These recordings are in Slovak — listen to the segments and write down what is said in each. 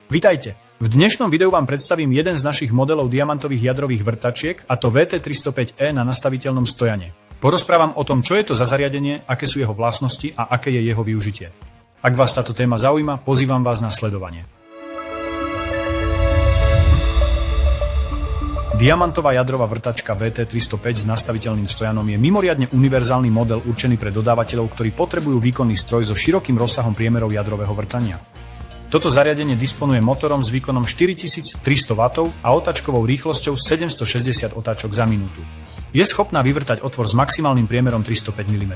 Vitajte! V dnešnom videu vám predstavím jeden z našich modelov diamantových jadrových vrtačiek, a to VT305E na nastaviteľnom stojane. Porozprávam o tom, čo je to za zariadenie, aké sú jeho vlastnosti a aké je jeho využitie. Ak vás táto téma zaujíma, pozývam vás na sledovanie. Diamantová jadrová vrtačka VT305 s nastaviteľným stojanom je mimoriadne univerzálny model určený pre dodávateľov, ktorí potrebujú výkonný stroj so širokým rozsahom priemerov jadrového vrtania. Toto zariadenie disponuje motorom s výkonom 4300 W a otáčkovou rýchlosťou 760 otáčok za minútu. Je schopná vyvrtať otvor s maximálnym priemerom 305 mm.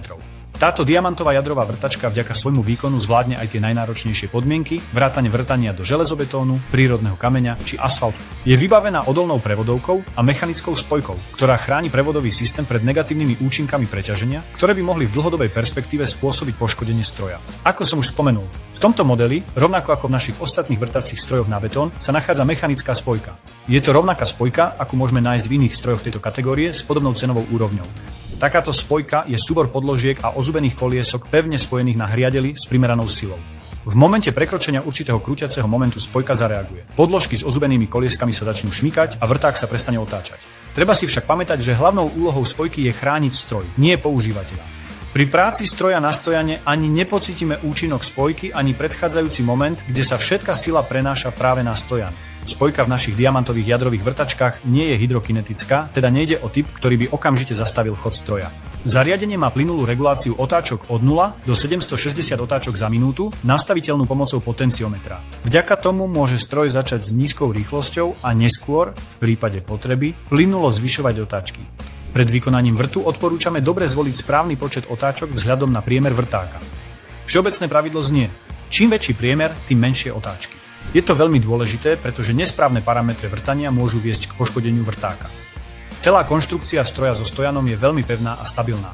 Táto diamantová jadrová vrtačka vďaka svojmu výkonu zvládne aj tie najnáročnejšie podmienky, vrátane vrtania do železobetónu, prírodného kameňa či asfaltu. Je vybavená odolnou prevodovkou a mechanickou spojkou, ktorá chráni prevodový systém pred negatívnymi účinkami preťaženia, ktoré by mohli v dlhodobej perspektíve spôsobiť poškodenie stroja. Ako som už spomenul, v tomto modeli, rovnako ako v našich ostatných vrtacích strojoch na betón, sa nachádza mechanická spojka. Je to rovnaká spojka, ako môžeme nájsť v iných strojoch tejto kategórie s podobnou cenovou úrovňou. Takáto spojka je súbor podložiek a ozubených koliesok pevne spojených na hriadeli s primeranou silou. V momente prekročenia určitého krúťaceho momentu spojka zareaguje. Podložky s ozubenými kolieskami sa začnú šmykať a vrták sa prestane otáčať. Treba si však pamätať, že hlavnou úlohou spojky je chrániť stroj, nie používateľa. Pri práci stroja na stojane ani nepocítime účinok spojky ani predchádzajúci moment, kde sa všetká sila prenáša práve na stojan. Spojka v našich diamantových jadrových vrtačkách nie je hydrokinetická, teda nejde o typ, ktorý by okamžite zastavil chod stroja. Zariadenie má plynulú reguláciu otáčok od 0 do 760 otáčok za minútu, nastaviteľnú pomocou potenciometra. Vďaka tomu môže stroj začať s nízkou rýchlosťou a neskôr, v prípade potreby, plynulo zvyšovať otáčky. Pred vykonaním vrtu odporúčame dobre zvoliť správny počet otáčok vzhľadom na priemer vrtáka. Všeobecné pravidlo znie: čím väčší priemer, tým menšie otáčky. Je to veľmi dôležité, pretože nesprávne parametre vrtania môžu viesť k poškodeniu vrtáka. Celá konštrukcia stroja so stojanom je veľmi pevná a stabilná.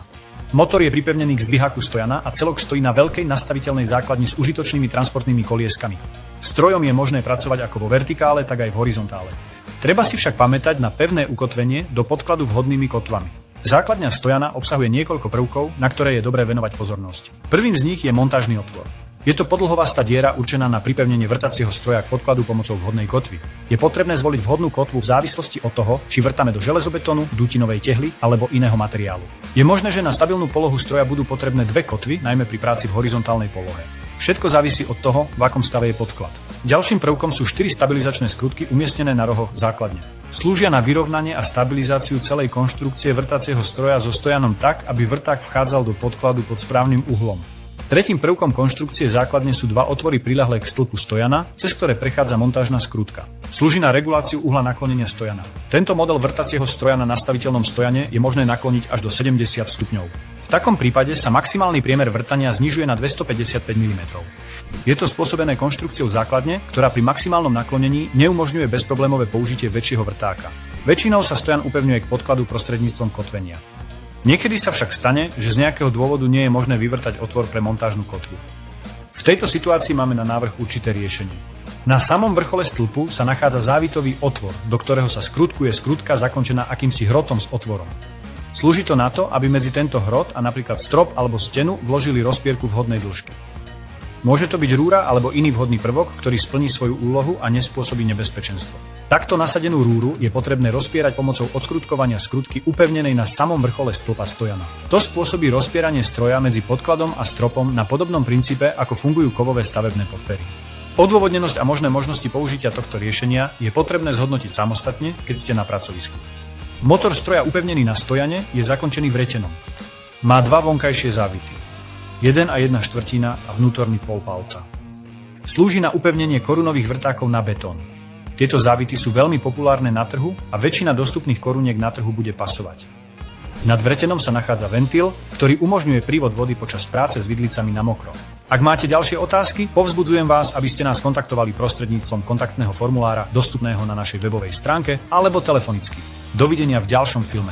Motor je pripevnený k zdviháku stojana a celok stojí na veľkej nastaviteľnej základni s užitočnými transportnými kolieskami. Strojom je možné pracovať ako vo vertikále, tak aj v horizontále. Treba si však pamätať na pevné ukotvenie do podkladu vhodnými kotvami. Základňa stojana obsahuje niekoľko prvkov, na ktoré je dobré venovať pozornosť. Prvým z nich je montážny otvor. Je to podlhovastá diera určená na pripevnenie vrtacieho stroja k podkladu pomocou vhodnej kotvy. Je potrebné zvoliť vhodnú kotvu v závislosti od toho, či vrtame do železobetónu, dutinovej tehly alebo iného materiálu. Je možné, že na stabilnú polohu stroja budú potrebné dve kotvy, najmä pri práci v horizontálnej polohe. Všetko závisí od toho, v akom stave je podklad. Ďalším prvkom sú 4 stabilizačné skrutky umiestnené na rohoch základne. Slúžia na vyrovnanie a stabilizáciu celej konštrukcie vrtacieho stroja so stojanom tak, aby vrták vchádzal do podkladu pod správnym uhlom. Tretím prvkom konštrukcie základne sú dva otvory priľahlé k stĺpu stojana, cez ktoré prechádza montážna skrutka. Slúži na reguláciu uhla naklonenia stojana. Tento model vrtacieho stroja na nastaviteľnom stojane je možné nakloniť až do 70 stupňov. V takom prípade sa maximálny priemer vrtania znižuje na 255 mm. Je to spôsobené konštrukciou základne, ktorá pri maximálnom naklonení neumožňuje bezproblémové použitie väčšieho vrtáka. Väčšinou sa stojan upevňuje k podkladu prostredníctvom kotvenia. Niekedy sa však stane, že z nejakého dôvodu nie je možné vyvrtať otvor pre montážnu kotvu. V tejto situácii máme na návrh určité riešenie. Na samom vrchole stĺpu sa nachádza závitový otvor, do ktorého sa skrutkuje skrutka zakončená akýmsi hrotom s otvorom. Slúži to na to, aby medzi tento hrot a napríklad strop alebo stenu vložili rozpierku vhodnej dĺžky. Môže to byť rúra alebo iný vhodný prvok, ktorý splní svoju úlohu a nespôsobí nebezpečenstvo. Takto nasadenú rúru je potrebné rozpierať pomocou odskrutkovania skrutky upevnenej na samom vrchole stĺpa stojana. To spôsobí rozpieranie stroja medzi podkladom a stropom na podobnom princípe, ako fungujú kovové stavebné podpery. Odôvodnenosť a možné možnosti použitia tohto riešenia je potrebné zhodnotiť samostatne, keď ste na pracovisku. Motor stroja upevnený na stojane je zakončený vretenom. Má dva vonkajšie závity. 1 1/4 a vnútorný pol palca. Slúži na upevnenie korunových vrtákov na betón. Tieto závity sú veľmi populárne na trhu a väčšina dostupných koruniek na trhu bude pasovať. Nad vretenom sa nachádza ventil, ktorý umožňuje prívod vody počas práce s vidlicami na mokro. Ak máte ďalšie otázky, povzbudzujem vás, aby ste nás kontaktovali prostredníctvom kontaktného formulára dostupného na našej webovej stránke alebo telefonicky. Dovidenia v ďalšom filme.